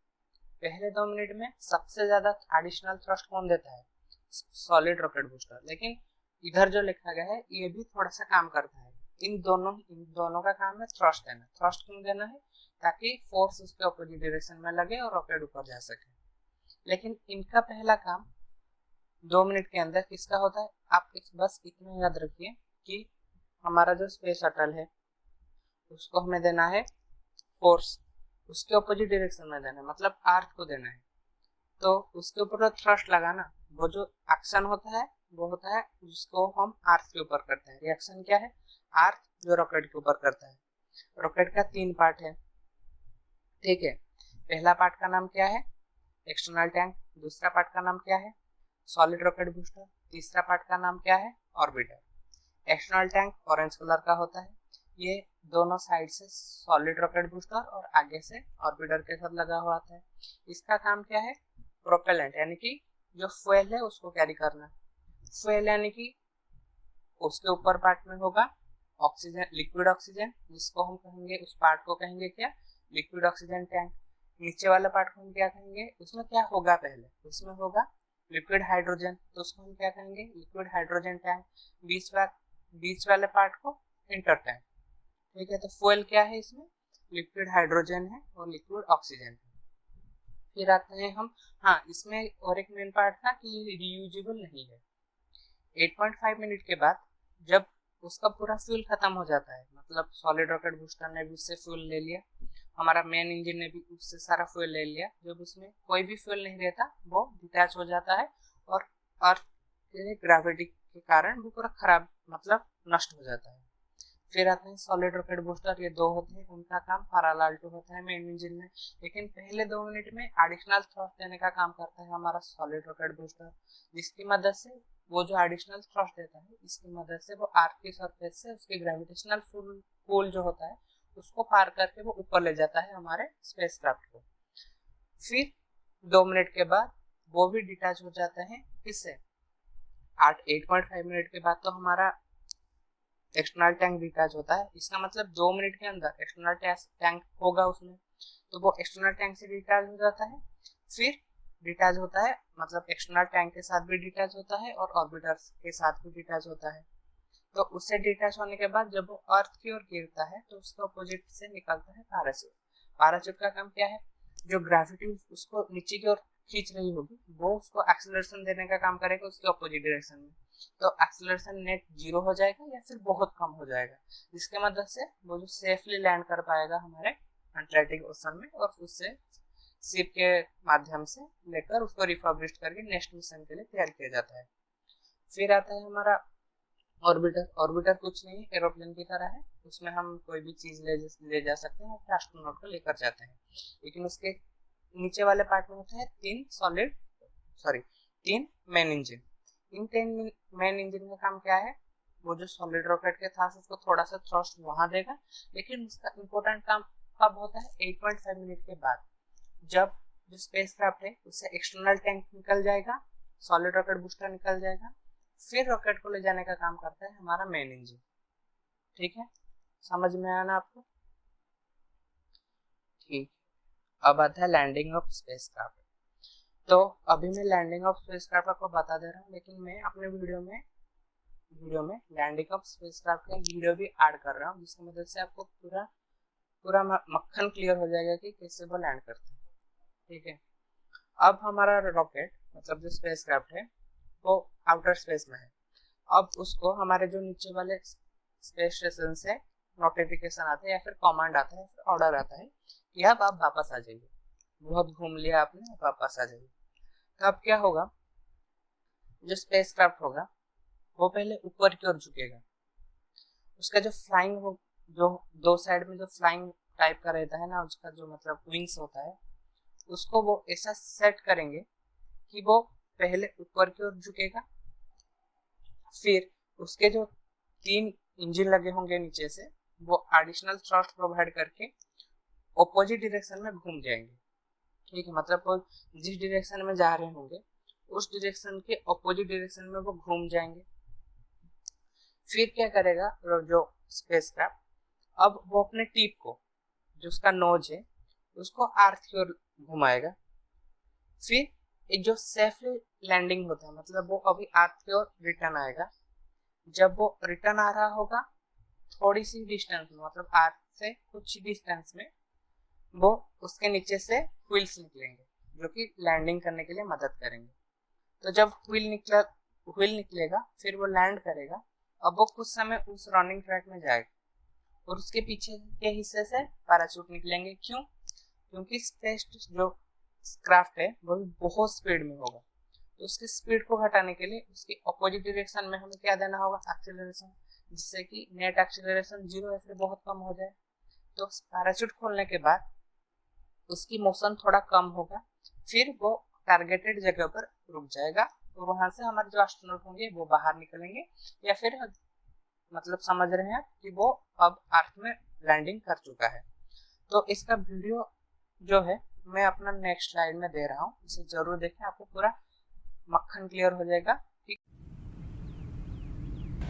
पहले 2 मिनट में सबसे ज्यादा एडिशनल थ्रस्ट कौन देता है? Solid rocket booster. लेकिन इधर जो लिखा गया है ये भी थोड़ा सा काम करता है। इन दोनों का काम है थ्रस्ट देना। थ्रस्ट क्यों देना है? ताकि फोर्स उसके अपोजिट डायरेक्शन में लगे और रॉकेट ऊपर जा सके। लेकिन इनका पहला काम 2 मिनट के अंदर किसका होता है? आप बस इतना याद रखिए कि हमारा जो स्पेस शटल है उसको हमें देना है फोर्स, उसके अपोजिट डायरेक्शन में देना है, मतलब अर्थ को देना है। तो उसके ऊपर थ्रस्ट लगाना, वो जो एक्शन होता है वो होता है जिसको हम अर्थ के ऊपर करते हैं। रिएक्शन क्या है? अर्थ जो रॉकेट के ऊपर करता है। रॉकेट का 3 पार्ट है, ठीक है। पहला पार्ट का नाम क्या है? External tank. दूसरा पार्ट का नाम क्या है? Solid rocket booster. तीसरा पार्ट का नाम क्या है? Orbiter. External tank orange colour का होता है, ये दोनों साइड से सॉलिड रॉकेट बूस्टर और आगे से ऑर्बिटर के साथ लगा हुआ आता है। इसका काम क्या है? प्रोपेलेंट यानी कि जो फ्यूल है उसको कैरी करना। फ्यूल यानी कि उसके ऊपर पार्ट में होगा ऑक्सीजन, लिक्विड ऑक्सीजन, जिसको हम कहेंगे, उस पार्ट को कहेंगे क्या? Liquid oxygen tank. नीचे वाला पार्ट को हम क्या कहेंगे? उसमें क्या होगा? पहले उसमें होगा लिक्विड हाइड्रोजन, तो उसको हम क्या कहेंगे? Liquid hydrogen tank. बीच वाले पार्ट को इंटर टैंक, ठीक है। तो फ्यूल क्या है इसमें? लिक्विड हाइड्रोजन है और लिक्विड ऑक्सीजन है। फिर आते हैं हम, हाँ इसमें और एक मेन पार्ट था कि रियूजेबल नहीं है। 8.5 मिनट के बाद जब उसका पूरा फ्यूल खत्म हो जाता है, मतलब सॉलिड रॉकेट बूस्टर ने भी उससे फ्यूल ले लिया, हमारा मेन इंजन ने भी उससे सारा फ्यूल ले लिया, जब उसमें कोई भी फ्यूल नहीं रहता वो डिटैच हो जाता है और अर्थ के ग्रेविटी के कारण वो पूरा खराब, मतलब नष्ट हो जाता है। फिर आते हैं सॉलिड रॉकेट बूस्टर, ये 2 होते हैं, उनका काम पैरेलल टू होता है मेन इंजन में। लेकिन पहले 2 मिनट में एडिशनल थ्रस्ट देने का काम करता है हमारा सॉलिड रॉकेट बूस्टर, जिसकी मदद से वो जो एडिशनल थ्रस्ट देता है इसकी मदद से वो अर्थ की सरफेस से उसके ग्रेविटेशनल पुल जो होता है उसको पार करके वो ऊपर ले जाता है हमारे स्पेसक्राफ्ट को। फिर 2 मिनट के बाद वो भी डिटैच हो जाता है। किससे? 8.5 मिनट के बाद तो हमारा एक्सटर्नल टैंक डिटैच होता है। इसका मतलब 2 मिनट के अंदर एक्सटर्नल टैंक होगा उसमें, तो वो एक्सटर्नल टैंक से डिटैच हो जाता है। फिर डिटैच होता है, मतलब एक्सटर्नल टैंक के साथ भी डिटैच होता है और ऑर्बिटर के साथ भी डिटैच होता है। तो उससे डिटैच होने के बाद जब वो अर्थ की ओर गिरता है तो उसके अपोजिट से निकलता है पैराशूट। पैराशूट का काम क्या है? जो ग्रेविटी उसको नीचे की ओर खींच रही होगी वो उसको एक्सेलरेशन देने का काम करेगा उसके अपोजिट डायरेक्शन में। तो एक्सेलरेशन नेट 0 हो जाएगा या फिर बहुत कम हो जाएगा, जिसके मदद से वो जो सेफली लैंड कर पाएगा हमारे अटलांटिक ओशन में और उससे शिप के माध्यम से लेकर उसको रिफर्बिश्ड करके नेक्स्ट मिशन के लिए तैयार किया जाता है। फिर आता है हमारा ऑर्बिटर। ऑर्बिटर कुछ नहीं, एरोप्लेन की तरह है, उसमें हम कोई भी चीज ले जा सकते हैं और एस्ट्रोनॉट को लेकर जाते हैं। लेकिन उसके नीचे वाले पार्ट में होते हैं 3 मेन इंजन। इन 3 मेन इंजन का काम क्या है? वो जो सॉलिड रॉकेट के था उसको थोड़ा सा थ्रस्ट वहां देगा, लेकिन उसका इंपॉर्टेंट काम कब होता है? 8.5 मिनट के बाद, जब जो स्पेसक्राफ्ट है उससे एक्सटर्नल टैंक निकल जाएगा, सॉलिड रॉकेट बूस्टर निकल जाएगा, फिर रॉकेट को ले जाने का काम करता है हमारा मेन इंजन। ठीक है, समझ में आया ना आपको? ठीक, अब आता है लैंडिंग ऑफ स्पेसक्राफ्ट। तो अभी मैं लैंडिंग ऑफ स्पेसक्राफ्ट आपको बता दे रहा हूँ, लेकिन मैं अपने वीडियो में लैंडिंग ऑफ स्पेसक्राफ्ट का वीडियो भी ऐड कर रहा हूँ, जिसकी मदद से आपको पूरा मक्खन क्लियर हो जाएगा कि कैसे वो लैंड करते हैं। ठीक है, अब हमारा रॉकेट, मतलब जो स्पेसक्राफ्ट है वो आउटर स्पेस में है। अब उसको हमारे जो नीचे वाले स्पेस स्टेशन से नोटिफिकेशन आता है या फिर कमांड आता है, फिर ऑर्डर आता है कि अब आप वापस आ जाइए, बहुत घूम लिया आपने, वापस आ जाइए। तो अब क्या होगा? जो स्पेसक्राफ्ट होगा वो पहले ऊपर की ओर झुकेगा। उसका जो फ्लाइंग हो, जो 2 साइड में जो फ्लाइंग टाइप का रहता है ना, उसका जो मतलब विंग्स होता है, उसको वो ऐसा सेट करेंगे कि वो पहले ऊपर की ओर झुकेगा, फिर उसके जो 3 इंजन लगे होंगे नीचे से वो एडिशनल थ्रस्ट प्रोवाइड करके ऑपोजिट डायरेक्शन में घूम जाएंगे। ठीक है, मतलब वो जिस डायरेक्शन में जा रहे होंगे उस डायरेक्शन के ऑपोजिट डायरेक्शन में वो घूम जाएंगे। फिर क्या करेगा जो स्पेसक्राफ्ट, अब वो अपने टिप को, जो उसका नोज है, उसको अर्थ की ओर घुमाएगा। फिर एक जो सेफली लैंडिंग होता है, मतलब वो अभी अर्थ की ओर रिटर्न आएगा। जब वो रिटर्न आ रहा होगा थोड़ी सी डिस्टेंस में, मतलब अर्थ से कुछ डिस्टेंस में, वो उसके नीचे से व्हील्स निकलेंगे जो कि लैंडिंग करने के लिए मदद करेंगे। तो जब व्हील निकलेगा फिर वो लैंड करेगा। अब वो कुछ समय उस रनिंग ट्रैक में जाएगा और उसके पीछे के हिस्से से पैराशूट निकलेंगे। क्यों? क्योंकि स्पेस जो क्राफ्ट है वो भी बहुत स्पीड में होगा, तो उसकी स्पीड को घटाने के लिए उसकी अपोजिट डायरेक्शन में हमें क्या देना होगा? एक्सीलरेशन, जिससे कि नेट एक्सीलरेशन 0 या फिर बहुत कम हो जाए। तो पैराशूट खोलने के बाद उसकी मोशन थोड़ा कम होगा, फिर वो टारगेटेड जगह पर रुक जाएगा और वहां से हमारे जो एस्ट्रोनॉट होंगे वो बाहर निकलेंगे, या फिर मतलब समझ रहे हैं कि वो अब अर्थ में लैंडिंग कर चुका है। तो इसका वीडियो जो है मैं अपना नेक्स्ट स्लाइड में दे रहा हूँ, इसे जरूर देखें, आपको पूरा मक्खन क्लियर हो जाएगा।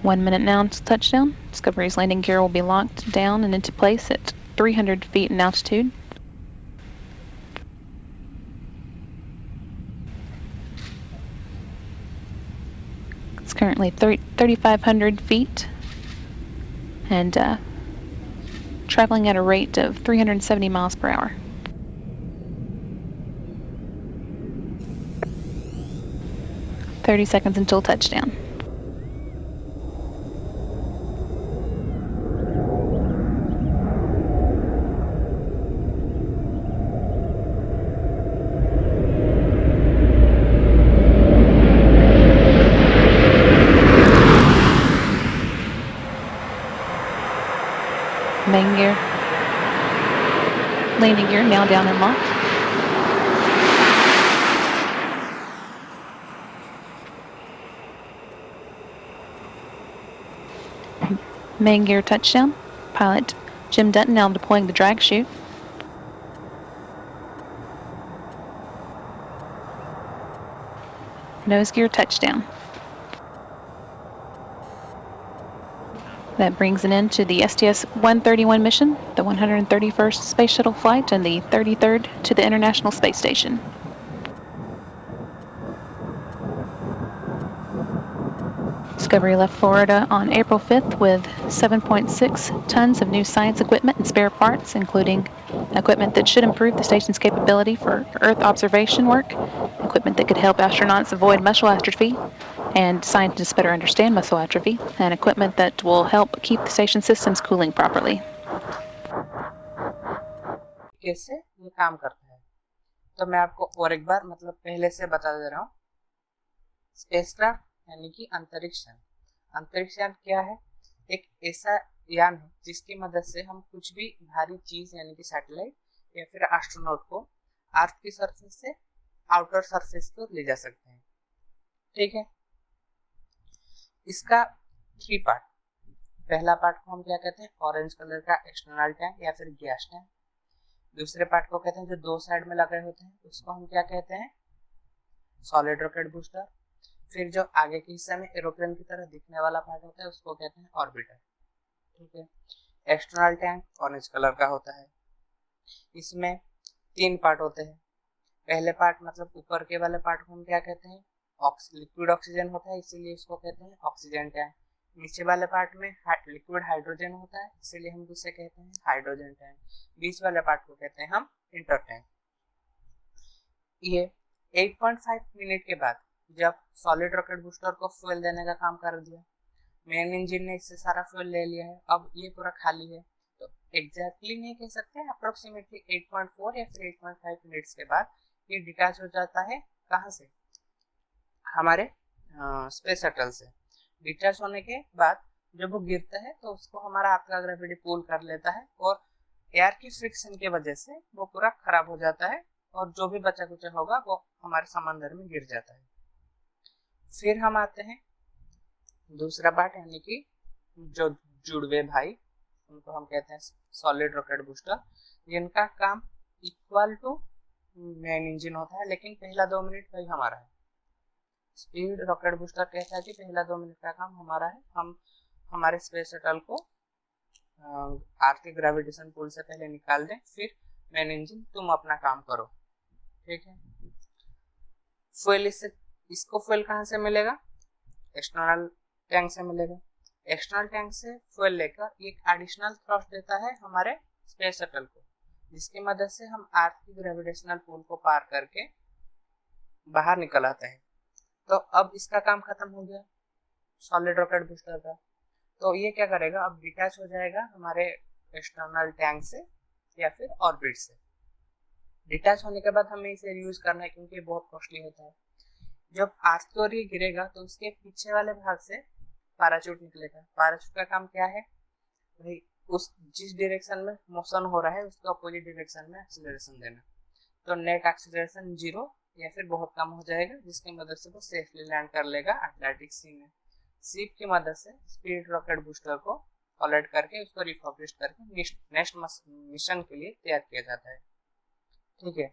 1 minute now to touchdown. Discovery's landing gear will be locked down and into place at 300 feet in altitude. It's currently 3,500 feet and traveling at a rate of 370 miles per hour. "30 seconds until touchdown." Main gear, landing gear now down and locked. Main gear touchdown. Pilot Jim Dutton now deploying the drag chute. Nose gear touchdown. That brings an end to the STS-131 mission, the 131st Space Shuttle flight and the 33rd to the International Space Station. Discovery left Florida on April 5th with 7.6 tons of new science equipment and spare parts, including equipment that should improve the station's capability for Earth observation work, equipment that could help astronauts avoid muscle atrophy and scientists better understand muscle atrophy, and equipment that will help keep the station systems cooling properly. कैसे ये काम करता है तो मैं आपको और एक बार मतलब पहले से बता दे रहा हूँ। स्पेसक्राफ्ट यानी कि अंतरिक्ष यान। अंतरिक्ष यान क्या है? एक ऐसा यान है जिसकी मदद से हम कुछ भी भारी चीज यानी कि सैटेलाइट या फिर एस्ट्रोनॉट को अर्थ की सरफेस से आउटर सरफेस को ले जा सकते हैं। ठीक है, इसका 3 पार्ट। पहला पार्ट को हम क्या कहते हैं? ऑरेंज कलर का एक्सटर्नल टैंक या फिर गैस टैंक। दूसरे पार्ट को कहते हैं जो 2 साइड में लगे होते हैं उसको हम क्या कहते हैं? Solid rocket booster. फिर जो आगे के हिस्से में एरोप्लेन की तरह दिखने वाला पार्ट होता है उसको कहते हैं ऑर्बिटर। ठीक है, एक्सटर्नल टैंक ऑरेंज कलर का होता है। इसमें 3 पार्ट होते हैं। पहले पार्ट मतलब ऊपर के वाले पार्ट को हम क्या कहते हैं? लिक्विड ऑक्सीजन होता है, इसीलिए इसको कहते हैं ऑक्सीजन टैंक। नीचे वाले पार्ट में लिक्विड हाइड्रोजन होता है, इसीलिए हम उसे कहते हैं हाइड्रोजन टैंक। बीच वाले पार्ट को कहते हैं हम इंटर टैंक। ये 8.5 मिनट के बाद जब सॉलिड रॉकेट बूस्टर को फ्यूल देने का काम कर दिया, मेन इंजन ने इससे सारा फ्यूल ले लिया है, अब ये पूरा खाली है, तो एग्जैक्टली नहीं कह सकते, अप्रोक्सीमेटली 8.4 या फिर 8.5 मिनट्स के बाद ये डिटैच हो जाता है। कहाँ से? हमारे स्पेस शटल से। डिटैच होने के बाद जब वो गिरता है तो उसको हमारा अर्थ का ग्रेविटी पुल कर लेता है और एयर की फ्रिक्शन की वजह से वो पूरा खराब हो जाता है और जो भी बचा कुचा होगा वो हमारे समंदर में गिर जाता है। फिर हम आते हैं दूसरा पार्ट, यानी कि जो जुड़वे भाई, उनको हम कहते हैं सॉलिड रॉकेट बूस्टर, जिनका काम इक्वल टू मेन इंजन होता है, लेकिन पहला 2 मिनट का ही हमारा है। स्पीड रॉकेट बूस्टर कहता है कि पहला 2 मिनट का काम हमारा है, हम हमारे स्पेस शटल को अर्थ के ग्रेविटेशन पुल से पहले निकाल दें, फिर मेन इंजन तुम अपना काम करो। ठीक है, फ्यूल इसको फ्यूल कहाँ से मिलेगा? एक्सटर्नल टैंक से मिलेगा। एक्सटर्नल टैंक से फ्यूल लेकर एक एडिशनल थ्रस्ट देता है हमारे स्पेस शटल को, जिसकी मदद से हम अर्थ की ग्रेविटेशनल पुल को पार करके बाहर निकल आते हैं। तो अब इसका काम खत्म हो गया सॉलिड रॉकेट बूस्टर का। तो ये क्या करेगा, अब डिटैच हो जाएगा हमारे एक्सटर्नल टैंक से या फिर ऑर्बिट से। डिटैच होने के बाद हमें इसे यूज करना है क्योंकि बहुत कॉस्टली होता है। जब अर्थ की ओर ये गिरेगा तो उसके पीछे वाले भाग से पैराशूट निकलेगा। पैराशूट का काम क्या है भाई, उस जिस डायरेक्शन में मोशन हो रहा है उसके अपोजिट डायरेक्शन में एक्सीलरेशन देना। तो नेट एक्सीलरेशन 0 या फिर बहुत कम हो जाएगा, जिसकी मदद से वो सेफली लैंड कर लेगा अटलांटिक सी में। शिप की मदद से स्पीड रॉकेट बूस्टर को कलेक्ट करके उसको रिफर्बिश करके नेक्स्ट मिशन के लिए तैयार किया जाता है। ठीक है,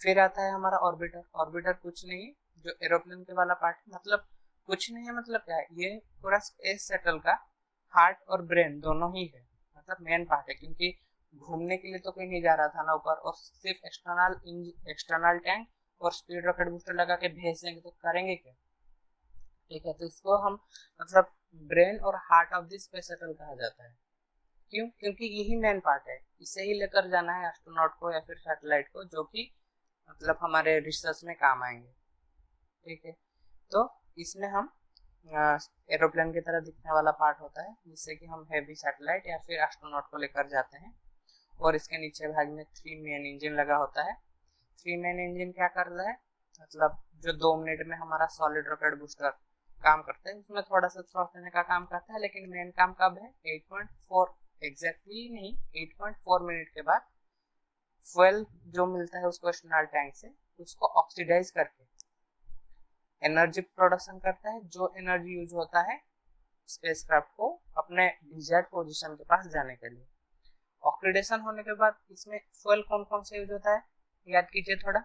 फिर आता है हमारा ऑर्बिटर। ऑर्बिटर कुछ नहीं है, जो एरोप्लेन के वाला पार्ट है, मतलब कुछ नहीं है, मतलब क्या है, ये पूरा स्पेस शटल का हार्ट और ब्रेन दोनों ही है, मतलब मेन पार्ट है। क्योंकि घूमने के लिए तो कोई नहीं जा रहा था ना ऊपर, और सिर्फ एक्सटर्नल टैंक और स्पीड रॉकेट बूस्टर लगा के भेज देंगे तो करेंगे क्या? ठीक है, तो इसको हम मतलब ब्रेन और heart of the space shuttle कहा जाता है। क्यों? क्योंकि यही मेन पार्ट है, इसे ही लेकर जाना है एस्ट्रोनॉट को या फिर सैटेलाइट को, जो कि मतलब हमारे रिसर्च में काम आएंगे। ठीक है, तो इसमें हम एरोप्लेन की तरह दिखने वाला पार्ट होता है, जिससे कि हम हैवी सैटेलाइट या फिर एस्ट्रोनॉट को लेकर जाते हैं। और इसके नीचे भाग में 3 मेन इंजन लगा होता है। 3 मेन इंजन क्या कर रहा है, मतलब जो 2 मिनट में हमारा सॉलिड रॉकेट बूस्टर काम करता है उसमें थोड़ा सा थ्रस्ट देने का काम करता है, लेकिन मेन काम कब है? 8.4 एग्जैक्टली नहीं, 8.4 मिनट के बाद फ्यूल जो मिलता है उसको एक्सटर्नल टैंक से, उसको ऑक्सीडाइज करके एनर्जी प्रोडक्शन करता है, जो एनर्जी यूज होता है स्पेसक्राफ्ट को अपने डिजायर्ड पोजीशन के पास जाने के लिए। ऑक्सीडेशन होने के बाद इसमें फ्यूल कौन कौन से यूज होता है, याद कीजिए थोड़ा,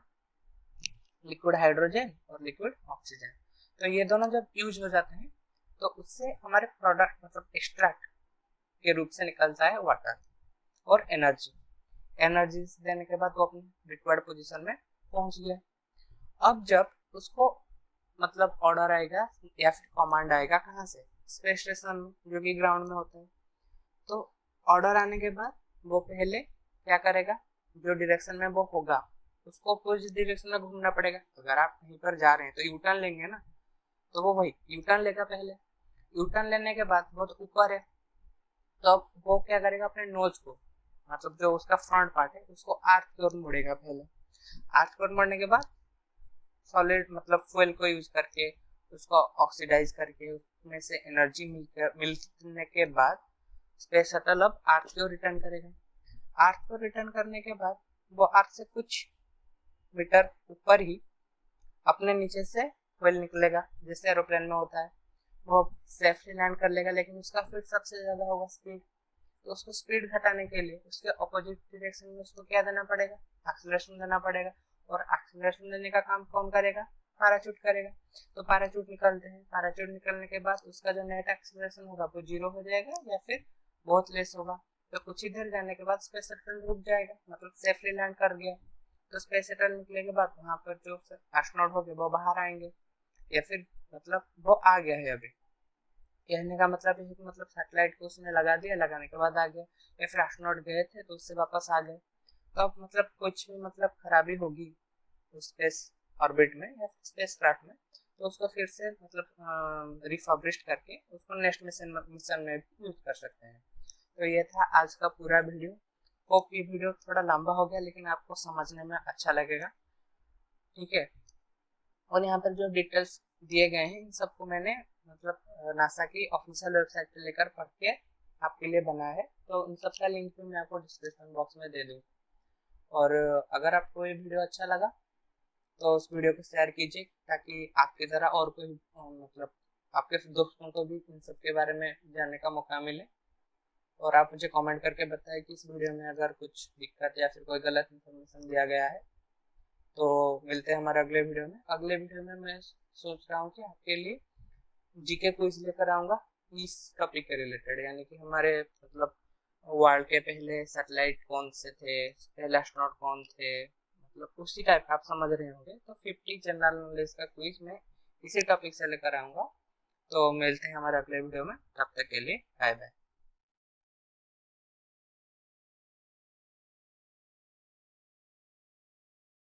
लिक्विड हाइड्रोजन और लिक्विड ऑक्सीजन। तो ये दोनों जब यूज हो जाते हैं तो उससे हमारे प्रोडक्ट मतलब एक्सट्रैक्ट के रूप से निकलता है वाटर और एनर्जी। एनर्जी देने के बाद वो अपनी रिक्वायर्ड पोजीशन में पहुंच गया। अब जब उसको मतलब ऑर्डर आएगा या फिर कमांड आएगा कहाँ से? स्पेस स्टेशन में, जो कि ग्राउंड में होता है। तो ऑर्डर आने के बाद वो पहले क्या करेगा, जो डायरेक्शन में वो होगा उसको अपोजिट डायरेक्शन में घूमना पड़ेगा। अगर आप कहीं पर जा रहे हैं तो यू टर्न लेंगे ना, तो वो वही यू टर्न लेगा पहले। यू टर्न लेने के बाद बहुत ऊपर है, तो अब वो क्या करेगा, अपने नोज को मतलब जो उसका फ्रंट पार्ट है उसको अर्थ की ओर मुड़ेगा पहले। अर्थ की ओर मुड़ने के बाद सॉलिड मतलब फ्यूल को यूज करके उसको ऑक्सीडाइज करके उसमें से एनर्जी मिलने के बाद स्पेस शटल अब अर्थ की ओर रिटर्न करेगा। अर्थ को रिटर्न करने के बाद वो अर्थ से कुछ मीटर ऊपर ही अपने नीचे से फ्यूल निकलेगा, जैसे एरोप्लेन में होता है। वो सेफली लैंड कर लेगा, लेकिन उसका स्पीड सबसे ज्यादा होगा स्पीड। तो उसको स्पीड घटाने के लिए उसके ऑपोजिट डायरेक्शन में उसको क्या देना पड़ेगा, एक्सीलरेशन देना पड़ेगा। और एक्सीलरेशन देने का काम कौन करेगा? पैराशूट करेगा। तो पैराशूट निकलते हैं, पैराशूट निकलने के बाद उसका जो नेट एक्सीलरेशन होगा वो 0 हो जाएगा या फिर बहुत लेस होगा। तो कुछ ही देर जाने के बाद स्पेस शटल रुक जाएगा, मतलब सेफली लैंड कर गया। तो स्पेस शटल निकलने के बाद वहां पर जो एस्ट्रोनॉट हो गए वो बाहर आएंगे, या फिर मतलब वो आ गया है अभी। कहने का मतलब है कि मतलब सैटेलाइट को उसने लगा दिया, लगाने के बाद आ गया, या फिर एस्ट्रोनॉट गए थे तो उससे वापस आ गए। तो अब मतलब कुछ भी मतलब खराबी होगी स्पेस ऑर्बिट में या स्पेस क्राफ्ट में, तो उसको फिर से मतलब रिफर्बिश करके उसको नेक्स्ट मिशन में भी यूज कर सकते हैं। तो ये था आज का पूरा वीडियो। होप ये वीडियो थोड़ा लंबा हो गया, लेकिन आपको समझने में अच्छा लगेगा। ठीक है, और यहाँ पर जो डिटेल्स दिए गए हैं इन सबको मैंने मतलब नासा की ऑफिशियल वेबसाइट पे लेकर पढ़ के आपके लिए बना है। तो इन सब का लिंक भी मैं आपको डिस्क्रिप्शन बॉक्स में दे दूँ। और अगर आपको ये वीडियो अच्छा लगा तो उस वीडियो को शेयर कीजिए, ताकि आपकी तरह और कोई मतलब आपके दोस्तों को भी इन सब के बारे में जानने का मौका मिले। और आप मुझे कमेंट करके बताएं कि इस वीडियो में अगर कुछ दिक्कत या फिर कोई गलत इन्फॉर्मेशन दिया गया है। तो मिलते हैं हमारे अगले वीडियो में। अगले वीडियो में मैं सोच रहा हूँ कि आपके लिए जीके क्विज लेकर आऊँगा इस टॉपिक के रिलेटेड, यानी कि हमारे मतलब वर्ल्ड के पहले सैटेलाइट कौन से थे, पहले एस्ट्रोनॉट कौन थे, मतलब उसी टाइप का आप समझ रहे होंगे। तो 50 जनरल नॉलेज का क्विज मैं इसी टॉपिक से लेकर आऊँगा। तो मिलते हैं हमारे अगले वीडियो में, तब तक के लिए बाय बाय।